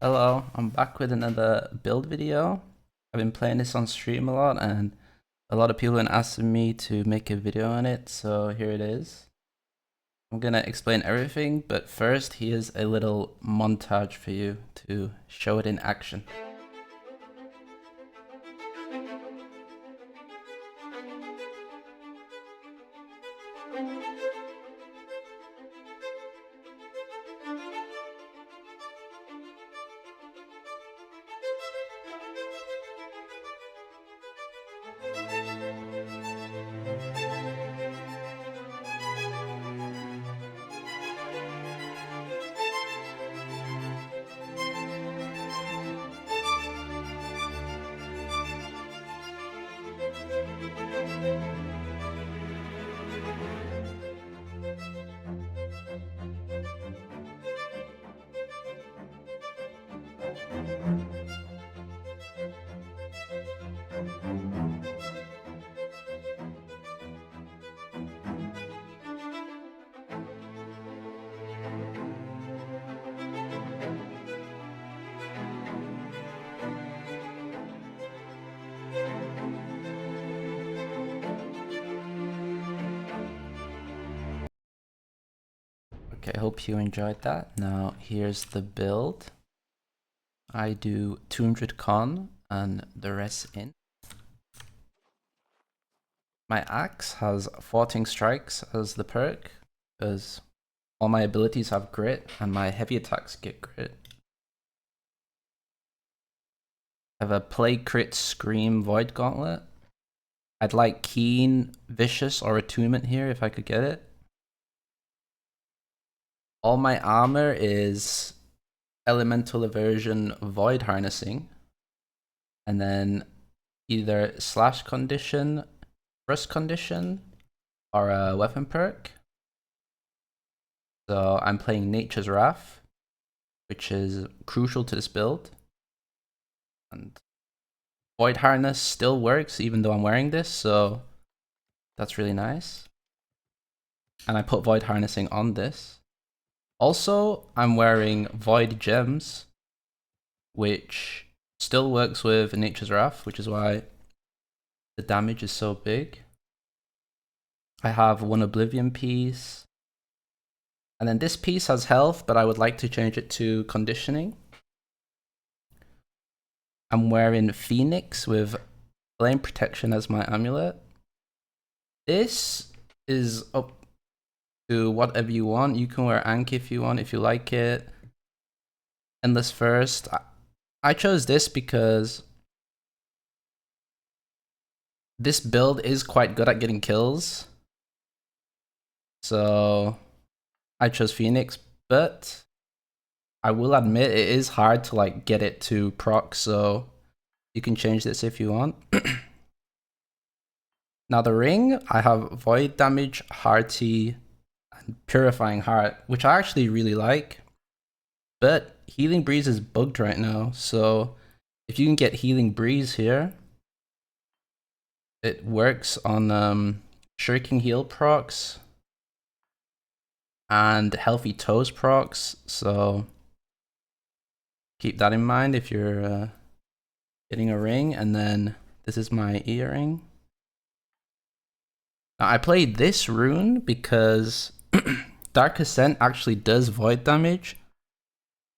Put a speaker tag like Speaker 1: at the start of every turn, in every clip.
Speaker 1: Hello, I'm back with another build video. I've been playing this on stream a lot and a lot of people have been asking me to make a video on it, so here it is. I'm gonna explain everything, but first here's a little montage for you to show it in action. Okay, I hope you enjoyed that. Now here's the build. I do 200 con and the rest in. My axe has 14 strikes as the perk, because all my abilities have grit and my heavy attacks get grit. I have a play crit scream void gauntlet. I'd like keen, vicious, or attunement here if I could get it. All my armor is elemental aversion void harnessing. And then either slash condition, burst condition, or a weapon perk. So I'm playing Nature's Wrath, which is crucial to this build. And Void Harness still works even though I'm wearing this, so that's really nice. And I put Void Harnessing on this. Also, I'm wearing Void Gems, which still works with Nature's Wrath, which is why the damage is so big. I have one Oblivion piece. And then this piece has health, but I would like to change it to conditioning. I'm wearing Phoenix with Flame Protection as my amulet. This is up to whatever you want. You can wear Ankh if you want, if you like it. Endless First. I chose this because this build is quite good at getting kills. So I chose Phoenix, but I will admit it is hard to like get it to proc, so you can change this if you want. Now the ring, I have Void Damage, Hearty, and Purifying Heart, which I actually really like. But Healing Breeze is bugged right now, so if you can get Healing Breeze here, it works on Shirking Heal procs and Healthy Toes procs, so keep that in mind if you're getting a ring. And then this is my earring. Now I played this rune because Dark Ascent actually does void damage.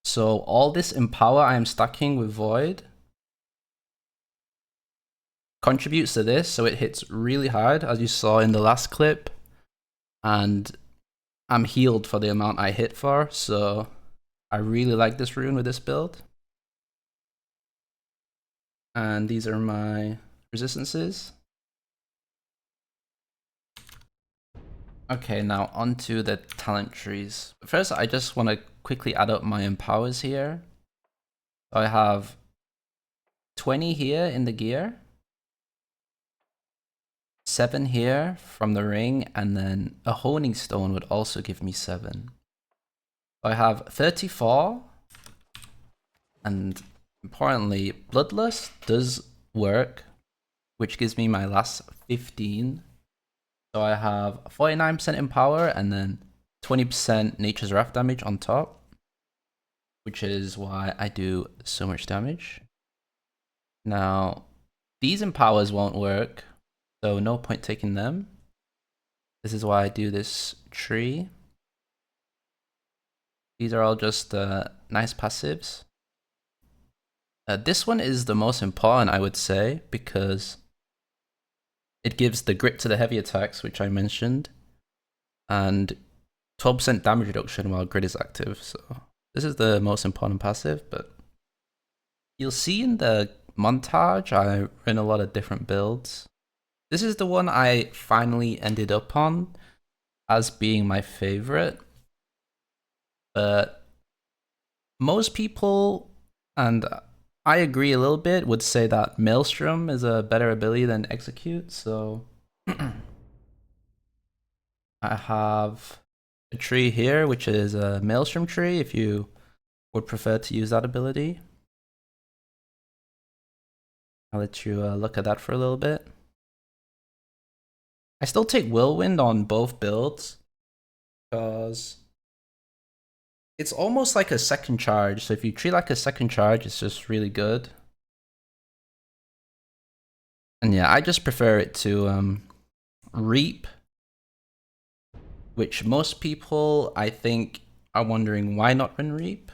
Speaker 1: So all this Empower I am stacking with void contributes to this, so it hits really hard, as you saw in the last clip. And I'm healed for the amount I hit for, so I really like this rune with this build. And these are my resistances. Okay, now onto the talent trees. First, I just want to quickly add up my empowers here. So I have 20 here in the gear, 7 here from the ring, and then a honing stone would also give me 7. So I have 34, and importantly, Bloodlust does work, which gives me my last 15. So I have 49% Empower and then 20% Nature's Wrath damage on top, which is why I do so much damage. Now, these empowers won't work, so no point taking them. This is why I do this tree. These are all just nice passives. This one is the most important, I would say, because it gives the grit to the heavy attacks, which I mentioned, and 12% damage reduction while grit is active. So this is the most important passive, but you'll see in the montage I run a lot of different builds. This is the one I finally ended up on as being my favorite, but most people, and I agree a little bit, would say that Maelstrom is a better ability than Execute, so I have a tree here, which is a Maelstrom tree, if you would prefer to use that ability. I'll let you look at that for a little bit. I still take Whirlwind on both builds, because it's almost like a second charge, so if you treat like a second charge, it's just really good. And yeah, I just prefer it to Reap, which most people, I think, are wondering why not run Reap.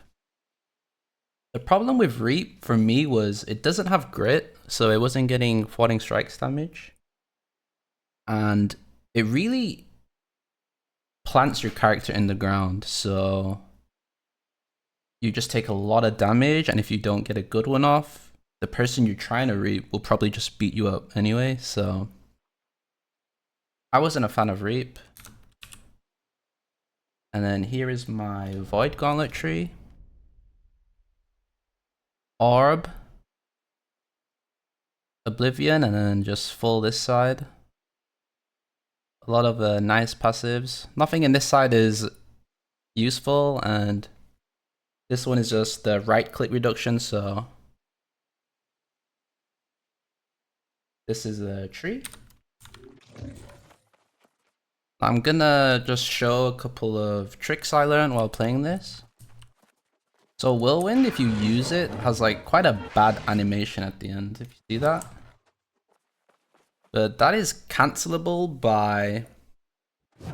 Speaker 1: The problem with Reap for me was it doesn't have grit, so it wasn't getting Falling Strikes damage. And it really plants your character in the ground, so you just take a lot of damage, and if you don't get a good one off, the person you're trying to Reap will probably just beat you up anyway, so I wasn't a fan of Reap. And then here is my Void Gauntlet tree. Orb, Oblivion, and then just full this side. A lot of nice passives. Nothing in this side is useful, and this one is just the right click reduction, so this is a tree. I'm gonna just show a couple of tricks I learned while playing this. So Whirlwind, if you use it, has like quite a bad animation at the end, if you see that. But that is cancelable by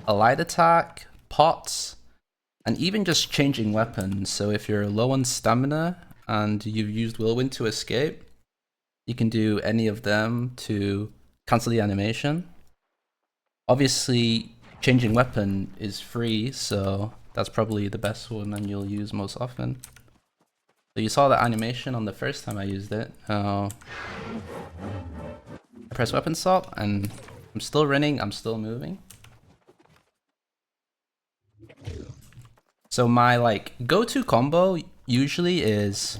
Speaker 1: a light attack, pots, and even just changing weapons. So if you're low on stamina and you've used Whirlwind to escape, you can do any of them to cancel the animation. Obviously, changing weapon is free, so that's probably the best one and you'll use most often. So you saw the animation on the first time I used it. I press weapon swap and I'm still running, I'm still moving. So my like go-to combo usually is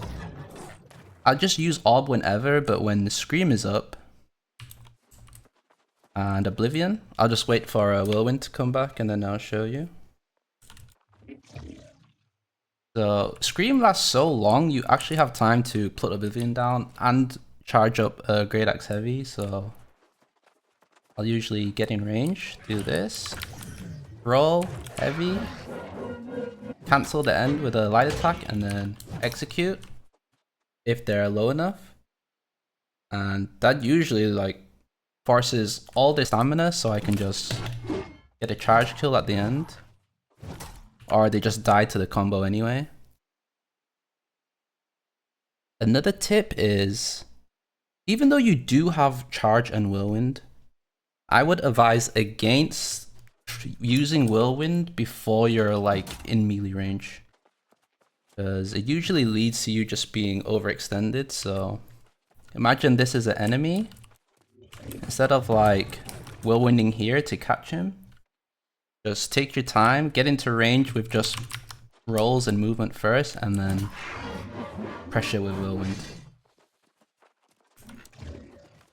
Speaker 1: I'll just use Orb whenever, but when the Scream is up and Oblivion, I'll just wait for a Whirlwind to come back and then I'll show you. So Scream lasts so long, you actually have time to put Oblivion down and charge up a Great Axe Heavy, so I'll usually get in range, do this, roll, heavy, cancel the end with a light attack, and then execute if they're low enough. And that usually like forces all their stamina so I can just get a charge kill at the end. Or they just die to the combo anyway. Another tip is, even though you do have charge and Whirlwind, I would advise against using Whirlwind before you're like in melee range, because it usually leads to you just being overextended. So imagine this is an enemy, instead of like Whirlwinding here to catch him, just take your time, get into range with just rolls and movement first, and then pressure with Whirlwind.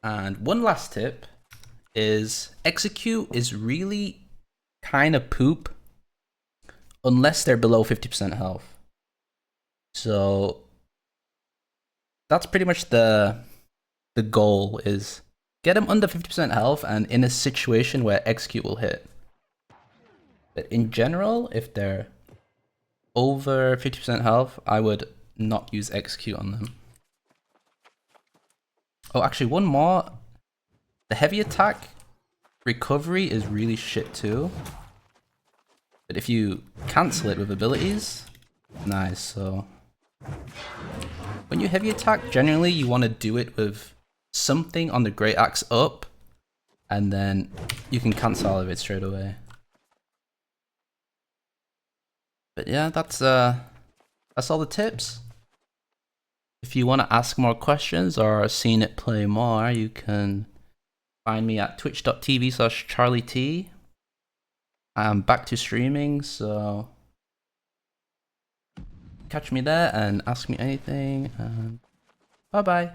Speaker 1: And one last tip is execute is really kind of poop unless they're below 50% health. So that's pretty much the goal, is get them under 50% health and in a situation where execute will hit. But in general, if they're over 50% health, I would not use execute on them. Oh, actually, one more. The heavy attack recovery is really shit too. But if you cancel it with abilities, nice. So when you heavy attack, generally you want to do it with something on the great axe up, and then you can cancel all of it straight away. But yeah, that's all the tips. If you want to ask more questions or seen it play more, you can find me at twitch.tv/CharlieT. I'm back to streaming, so catch me there and ask me anything. And bye bye.